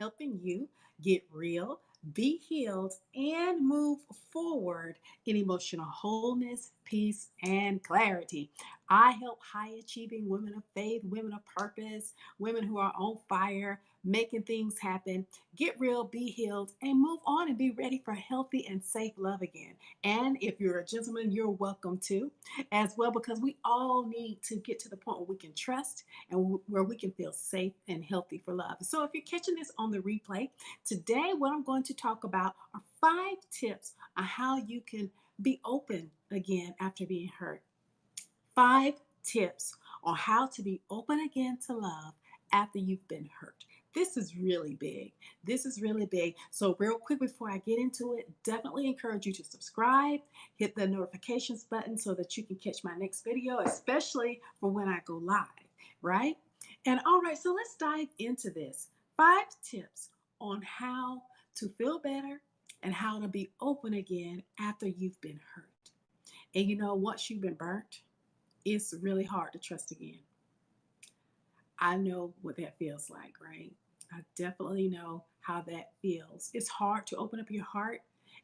helping you get real, be healed, and move forward in emotional wholeness, peace, and clarity. I help high achieving women of faith, women of purpose, women who are on fire, making things happen, get real, be healed, and move on and be ready for healthy and safe love again. And if you're a gentleman, you're welcome to as well, because we all need to get to the point where we can trust and where we can feel safe and healthy for love. So if you're catching this on the replay, today what I'm going to talk about are 5 tips on how you can be open again after being hurt. 5 tips on how to be open again to love after you've been hurt. This is really big. This is really big. So, real quick before I get into it, definitely encourage you to subscribe, hit the notifications button so that you can catch my next video, especially for when I go live, right? And all right, so let's dive into this. 5 tips on how to feel better and how to be open again after you've been hurt. And once you've been burnt, it's really hard to trust again. I know what that feels like, right? I definitely know how that feels. It's hard to open up your heart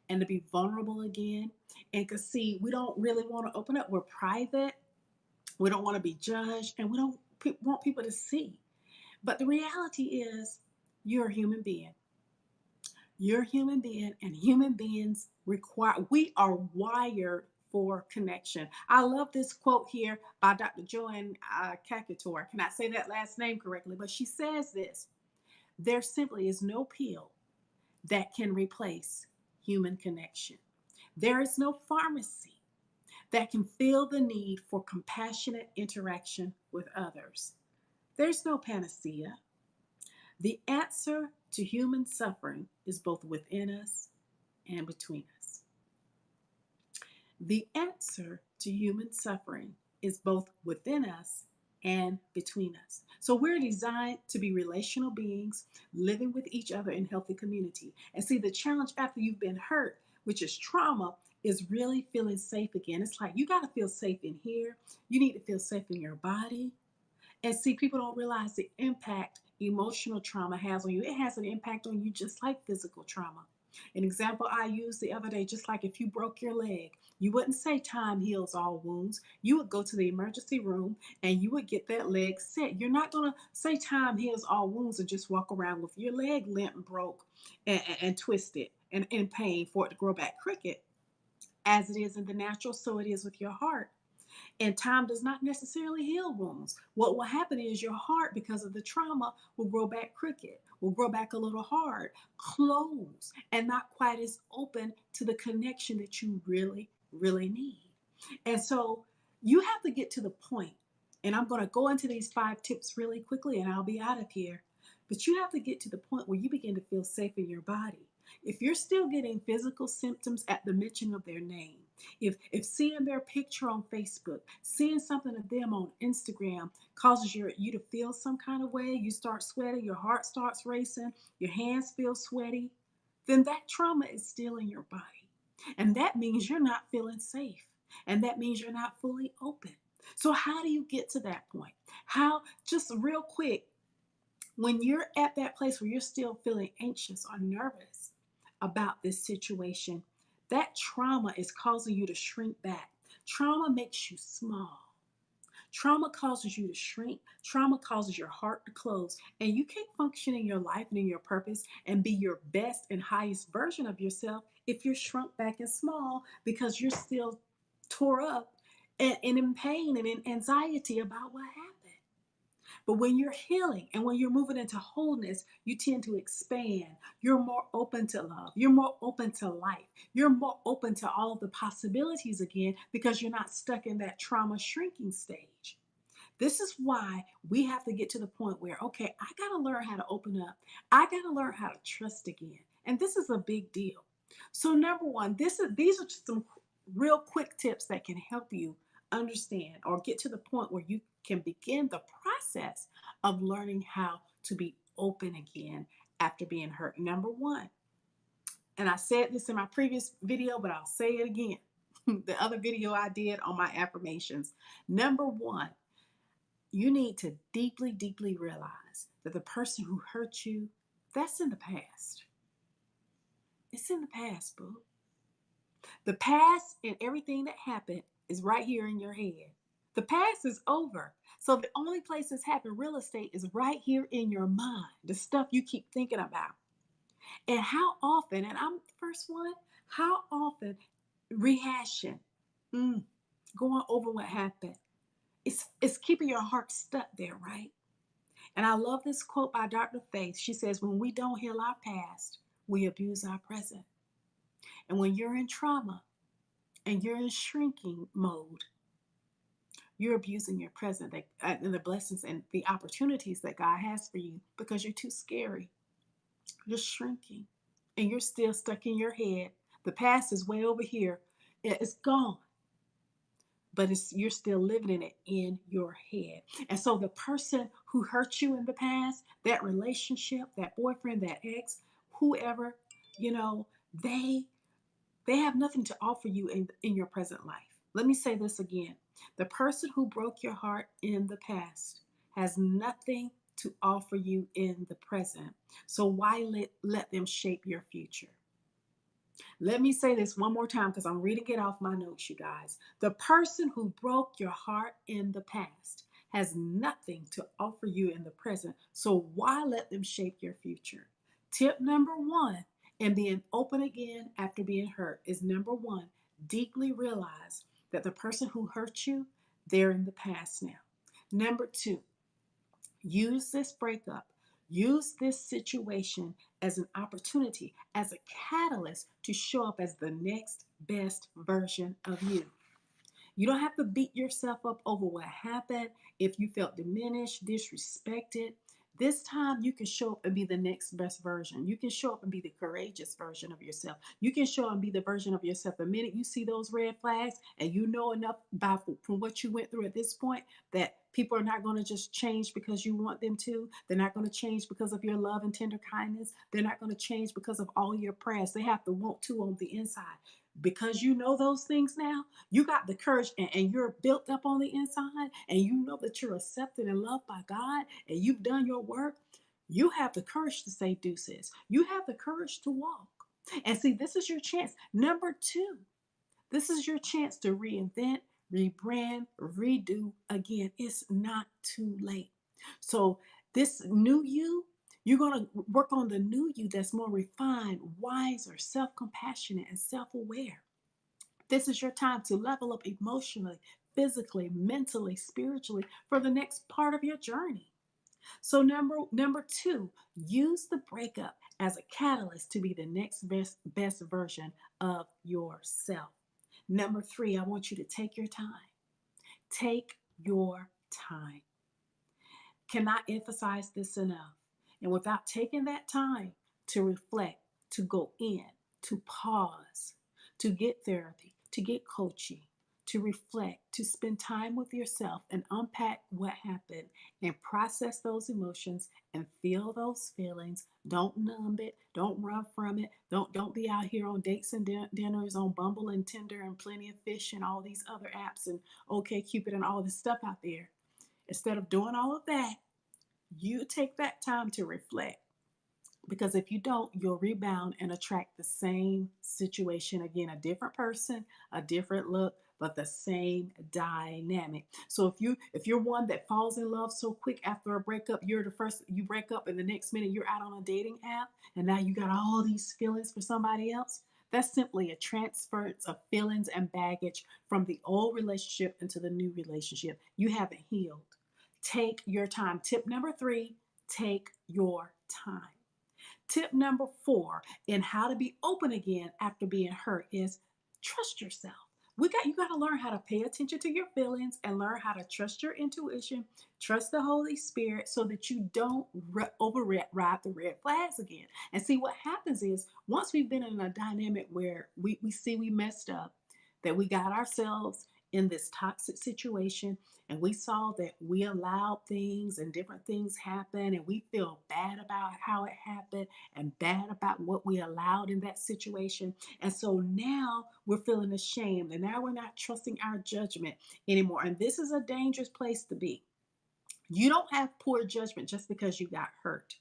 and to be vulnerable again. And because, see, we don't really want to open up. We're private. We don't want to be judged, and we don't want people to see. But the reality is, you're a human being. You're a human being, and human beings we are wired for connection. I love this quote here by Dr. Joanne Kakator. I cannot say that last name correctly, but she says this: there simply is no pill that can replace human connection. There is no pharmacy that can fill the need for compassionate interaction with others. There's no panacea. The answer to human suffering is both within us and between us. The answer to human suffering is both within us and between us. So we're designed to be relational beings living with each other in healthy community. And see, the challenge after you've been hurt, which is trauma, is really feeling safe again. It's like you got to feel safe in here. You need to feel safe in your body. And see, people don't realize the impact emotional trauma has on you. It has an impact on you just like physical trauma. An example I used the other day, just like if you broke your leg, you wouldn't say time heals all wounds. You would go to the emergency room and you would get that leg set. You're not going to say time heals all wounds and just walk around with your leg limp and broke and twisted and in pain for it to grow back crooked. As it is in the natural, so it is with your heart. And time does not necessarily heal wounds. What will happen is your heart, because of the trauma, will grow back crooked, will grow back a little hard, closed, and not quite as open to the connection that you really, really need. And so you have to get to the point, and I'm going to go into these 5 tips really quickly and I'll be out of here. But you have to get to the point where you begin to feel safe in your body. If you're still getting physical symptoms at the mention of their name, if seeing their picture on Facebook, seeing something of them on Instagram causes you to feel some kind of way, you start sweating, your heart starts racing, your hands feel sweaty, then that trauma is still in your body. And that means you're not feeling safe. And that means you're not fully open. So how do you get to that point? How, just real quick, when you're at that place where you're still feeling anxious or nervous about this situation, that trauma is causing you to shrink back. Trauma makes you small. Trauma causes you to shrink. Trauma causes your heart to close. And you can't function in your life and in your purpose and be your best and highest version of yourself if you're shrunk back and small because you're still tore up and in pain and in anxiety about what happened. But when you're healing and when you're moving into wholeness, you tend to expand. You're more open to love. You're more open to life. You're more open to all of the possibilities again because you're not stuck in that trauma shrinking stage. This is why we have to get to the point where, okay, I got to learn how to open up. I got to learn how to trust again. And this is a big deal. So number one, these are just some real quick tips that can help you understand or get to the point where you can begin the process of learning how to be open again after being hurt. Number one, and I said this in my previous video, but I'll say it again. The other video I did on my affirmations. Number one, you need to deeply, deeply realize that the person who hurt you, That's in the past. It's in the past, boo. The past and everything that happened is right here in your head. The past is over. So the only place this happened, real estate, is right here in your mind. The stuff you keep thinking about. And how often, and I'm the first one, how often rehashing, mm, going over what happened. It's keeping your heart stuck there, right? And I love this quote by Dr. Faith. She says, when we don't heal our past, we abuse our present. And when you're in trauma and you're in shrinking mode, you're abusing your present and the blessings and the opportunities that God has for you because you're too scary. You're shrinking and you're still stuck in your head. The past is way over here. It's gone, but you're still living in it in your head. And so the person who hurt you in the past, that relationship, that boyfriend, that ex, whoever, you know, they have nothing to offer you in your present life. Let me say this again. The person who broke your heart in the past has nothing to offer you in the present. So why let them shape your future? Let me say this one more time because I'm reading it off my notes, you guys. The person who broke your heart in the past has nothing to offer you in the present. So why let them shape your future? Tip number one, and being open again after being hurt, is number one, deeply realize that the person who hurt you, they're in the past now. Number two, use this breakup, use this situation as an opportunity, as a catalyst to show up as the next best version of you. You don't have to beat yourself up over what happened. If you felt diminished, disrespected, this time you can show up and be the next best version. You can show up and be the courageous version of yourself. You can show up and be the version of yourself. The minute you see those red flags and you know enough from what you went through at this point that people are not going to just change because you want them to. They're not going to change because of your love and tender kindness. They're not going to change because of all your prayers. They have to want to on the inside. Because you know those things now, you got the courage and you're built up on the inside and you know that you're accepted and loved by God and you've done your work. You have the courage to say deuces. You have the courage to walk. And see, this is your chance. Number two, this is your chance to reinvent, rebrand, redo again. It's not too late. So this new you, you're going to work on the new you that's more refined, wiser, self-compassionate, and self-aware. This is your time to level up emotionally, physically, mentally, spiritually for the next part of your journey. So number two, use the breakup as a catalyst to be the next best version of yourself. Number three, I want you to take your time. Take your time. Cannot emphasize this enough. And without taking that time to reflect, to go in, to pause, to get therapy, to get coaching, to reflect, to spend time with yourself and unpack what happened and process those emotions and feel those feelings. Don't numb it. Don't run from it. Don't be out here on dates and dinners on Bumble and Tinder and Plenty of Fish and all these other apps and OkCupid and all this stuff out there. Instead of doing all of that, you take that time to reflect. Because if you don't, you'll rebound and attract the same situation again, a different person, a different look, but the same dynamic. So if you're one that falls in love so quick after a breakup, you're the first, you break up and the next minute you're out on a dating app and now you got all these feelings for somebody else. That's simply a transference of feelings and baggage from the old relationship into the new relationship. You haven't healed. Take your time. Tip number three, take your time. Tip number four in how to be open again after being hurt is trust yourself. You got to learn how to pay attention to your feelings and learn how to trust your intuition, trust the Holy Spirit so that you don't override the red flags again. And see what happens is once we've been in a dynamic where we see we messed up, that we got ourselves in this toxic situation and we saw that we allowed things and different things happen and we feel bad about how it happened and bad about what we allowed in that situation. And so now we're feeling ashamed and now we're not trusting our judgment anymore. And this is a dangerous place to be. You don't have poor judgment just because you got hurt.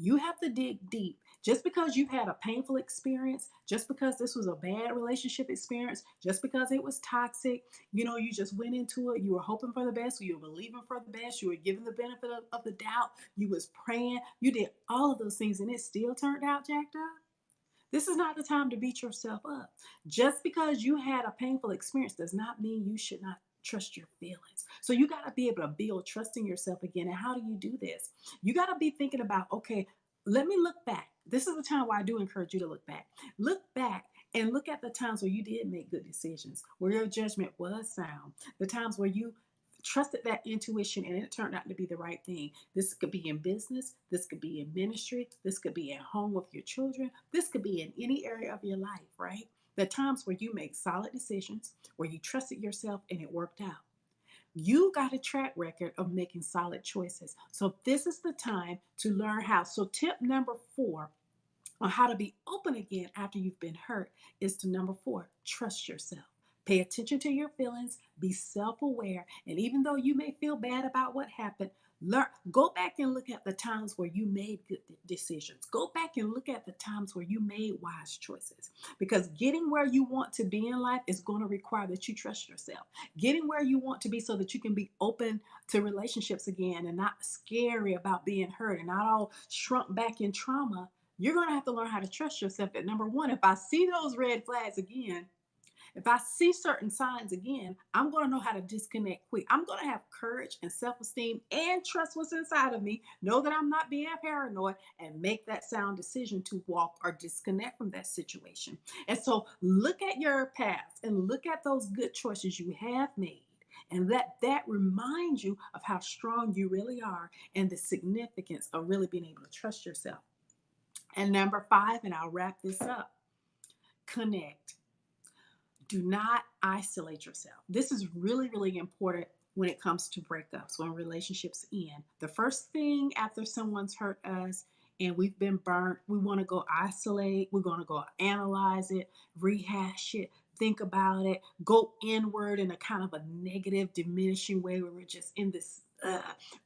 You have to dig deep. Just because you've had a painful experience, just because this was a bad relationship experience, just because it was toxic, you just went into it, you were hoping for the best, you were believing for the best, you were given the benefit of the doubt, you was praying, you did all of those things and it still turned out jacked up. This is not the time to beat yourself up. Just because you had a painful experience does not mean you should not trust your feelings. So you got to be able to build trust in yourself again. And how do you do this? You got to be thinking about, okay, let me look back. This is the time where I do encourage you to look back. Look back and look at the times where you did make good decisions, where your judgment was sound, the times where you trusted that intuition and it turned out to be the right thing. This could be in business, this could be in ministry, this could be at home with your children, this could be in any area of your life, right? The times where you make solid decisions, where you trusted yourself and it worked out. You got a track record of making solid choices. So this is the time to learn how. So tip number 4 on how to be open again after you've been hurt is to number 4, trust yourself. Pay attention to your feelings, be self aware. And even though you may feel bad about what happened, go back and look at the times where you made good decisions. Go back and look at the times where you made wise choices. Because getting where you want to be in life is going to require that you trust yourself. Getting where you want to be so that you can be open to relationships again and not scary about being hurt and not all shrunk back in trauma, you're going to have to learn how to trust yourself. That number 1, if I see those red flags again, if I see certain signs again, I'm going to know how to disconnect quick. I'm going to have courage and self-esteem and trust what's inside of me, know that I'm not being paranoid, and make that sound decision to walk or disconnect from that situation. And so look at your past and look at those good choices you have made. And let that remind you of how strong you really are and the significance of really being able to trust yourself. And number 5, and I'll wrap this up, connect. Do not isolate yourself. This is really, really important when it comes to breakups, when relationships end. The first thing after someone's hurt us and we've been burnt, we want to go isolate. We're going to go analyze it, rehash it, think about it, go inward in a kind of a negative, diminishing way where we're just in this,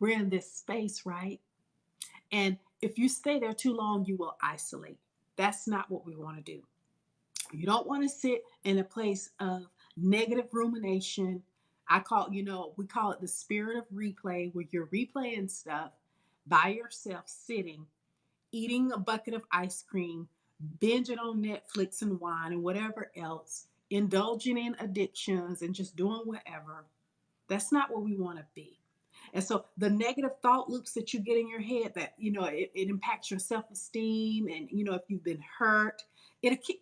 we're in this space, right? And if you stay there too long, you will isolate. That's not what we want to do. You don't want to sit in a place of negative rumination. We call it the spirit of replay, where you're replaying stuff by yourself, sitting, eating a bucket of ice cream, binging on Netflix and wine and whatever else, indulging in addictions and just doing whatever. That's not where we want to be. And so the negative thought loops that you get in your head that, it impacts your self-esteem and, if you've been hurt,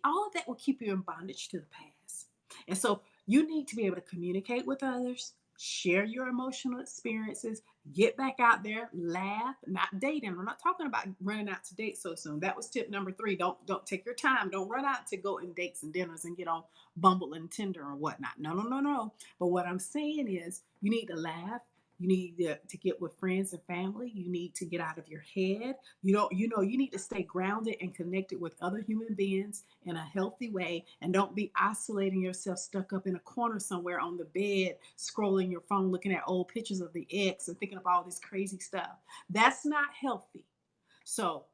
all of that will keep you in bondage to the past. And so you need to be able to communicate with others, share your emotional experiences, get back out there, laugh, not dating. I'm not talking about running out to date so soon. That was tip number 3. Don't take your time. Don't run out to go in dates and dinners and get on Bumble and Tinder or whatnot. No, no, no, no. But what I'm saying is you need to laugh. You need to get with friends and family. You need to get out of your head. You need to stay grounded and connected with other human beings in a healthy way. And don't be isolating yourself, stuck up in a corner somewhere on the bed, scrolling your phone, looking at old pictures of the ex and thinking of all this crazy stuff. That's not healthy. So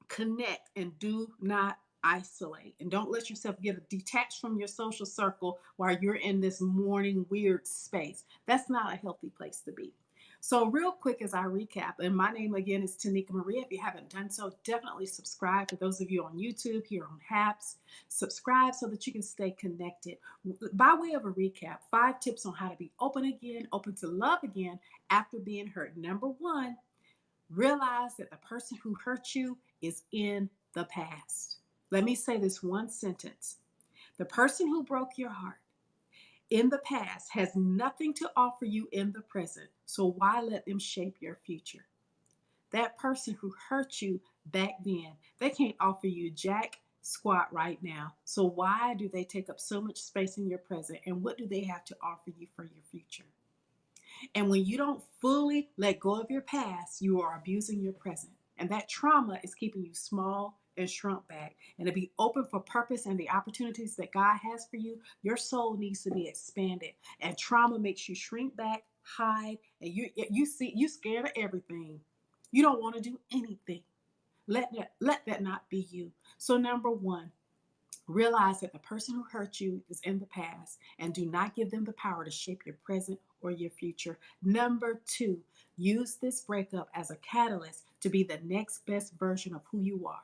connect and do not isolate, and don't let yourself get detached from your social circle while you're in this mourning weird space. That's not a healthy place to be. So real quick as I recap, and my name again is Tonika Maria. If you haven't done so, definitely subscribe. For those of you on YouTube, here on Haps, subscribe so that you can stay connected. By way of a recap, 5 tips on how to be open again, open to love again after being hurt. Number 1, realize that the person who hurt you is in the past. Let me say this one sentence. The person who broke your heart in the past has nothing to offer you in the present. So why let them shape your future? That person who hurt you back then, they can't offer you jack squat right now. So why do they take up so much space in your present? And what do they have to offer you for your future? And when you don't fully let go of your past, you are abusing your present. And that trauma is keeping you small and shrunk back. And to be open for purpose and the opportunities that God has for you, your soul needs to be expanded. And trauma makes you shrink back, hide, and you scared of everything. You don't want to do anything. Let that not be you. So number one, realize that the person who hurt you is in the past and do not give them the power to shape your present or your future. Number two, use this breakup as a catalyst to be the next best version of who you are.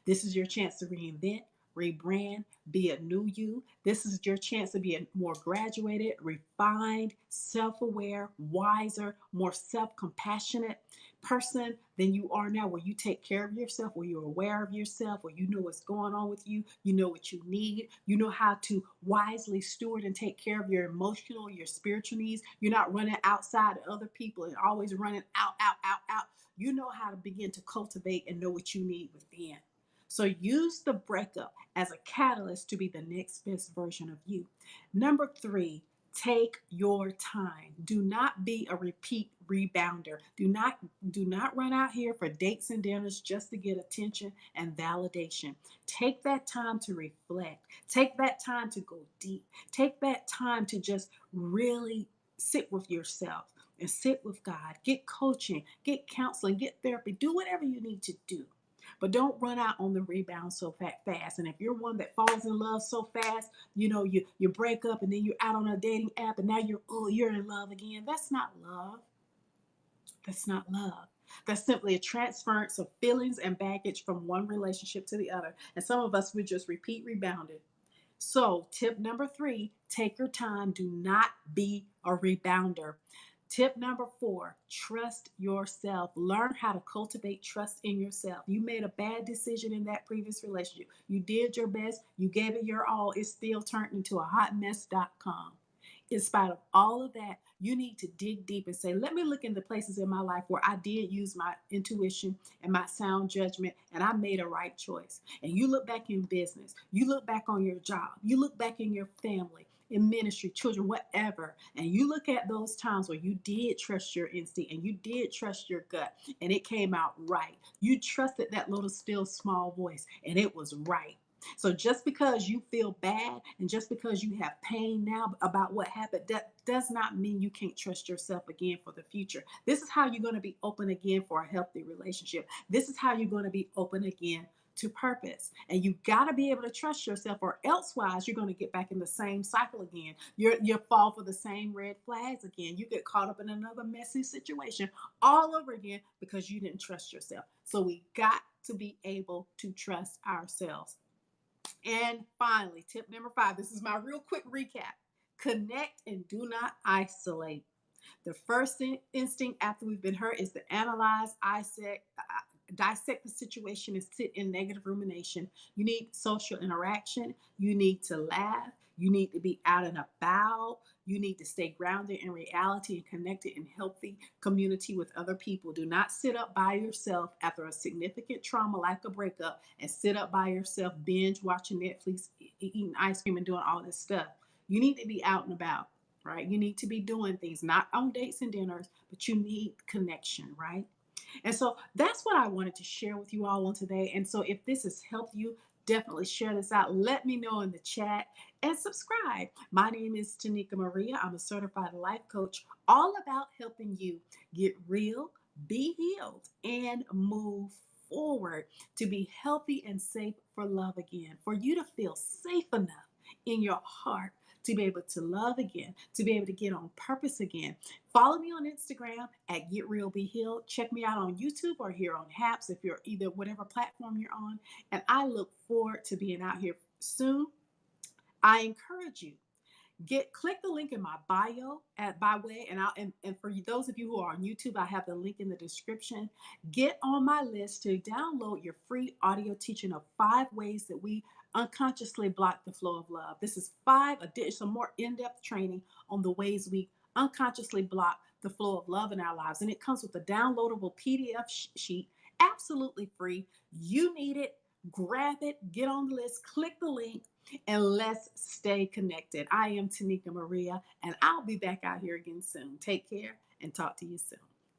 This is your chance to reinvent, rebrand, be a new you. This is your chance to be a more graduated, refined, self aware, wiser, more self compassionate person than you are now, where you take care of yourself, where you're aware of yourself, where you know what's going on with you know what you need, you know how to wisely steward and take care of your emotional, your spiritual needs. You're not running outside of other people and always running out, out, out, out. You know how to begin to cultivate and know what you need within. So use the breakup as a catalyst to be the next best version of you. Number three, take your time. Do not be a repeat rebounder. Do not run out here for dates and dinners just to get attention and validation. Take that time to reflect. Take that time to go deep. Take that time to just really sit with yourself and sit with God. Get coaching, get counseling, get therapy. Do whatever you need to do. But don't run out on the rebound so fast. And if you're one that falls in love so fast, you break up and then you're out on a dating app and now you're in love again. That's not love. That's not love. That's simply a transference of feelings and baggage from one relationship to the other. And some of us would just repeat rebounded. So, tip number three, take your time. Do not be a rebounder. Tip number four, trust yourself. Learn how to cultivate trust in yourself. You made a bad decision in that previous relationship. You did your best. You gave it your all. It still turned into a hot mess.com. In spite of all of that, you need to dig deep and say, let me look into places in my life where I did use my intuition and my sound judgment and I made a right choice. And you look back in business, you look back on your job, you look back in your family, in ministry, children, whatever, and you look at those times where you did trust your instinct and you did trust your gut and it came out right. You trusted that little still small voice and it was right. So just because you feel bad and just because you have pain now about what happened, that does not mean you can't trust yourself again for the future. This is how you're going to be open again for a healthy relationship. This is how you're going to be open again to purpose. And you got to be able to trust yourself, or elsewise you're going to get back in the same cycle again. You'll fall for the same red flags again. You get caught up in another messy situation all over again because you didn't trust yourself. So we got to be able to trust ourselves. And finally, tip number five, this is my real quick recap. Connect and do not isolate. The first instinct after we've been hurt is to analyze, dissect the situation and sit in negative rumination. You need social interaction. You need to laugh. You need to be out and about. You need to stay grounded in reality and connected in healthy community with other people. Do not sit up by yourself after a significant trauma like a breakup and sit up by yourself, binge watching Netflix, eating ice cream and doing all this stuff. You need to be out and about, right? You need to be doing things, not on dates and dinners, but you need connection, right? And so that's what I wanted to share with you all on today. And so if this has helped you, definitely share this out. Let me know in the chat and subscribe. My name is Tonika Maria. I'm a certified life coach, all about helping you get real, be healed, and move forward to be healthy and safe for love again, for you to feel safe enough in your heart to be able to love again, to be able to get on purpose again. Follow me on Instagram at Get Real Be Healed. Check me out on YouTube or here on Haps if you're either whatever platform you're on. And I look forward to being out here soon. I encourage you, click the link in my bio at by way, and for those of you who are on YouTube, I have the link in the description. Get on my list to download your free audio teaching of 5 ways that we unconsciously block the flow of love. This is some more in-depth training on the ways we unconsciously block the flow of love in our lives, and it comes with a downloadable PDF sheet, absolutely free. You need it. Grab it, get on the list, click the link, and let's stay connected. I am Tonika Maria, and I'll be back out here again soon. Take care and talk to you soon.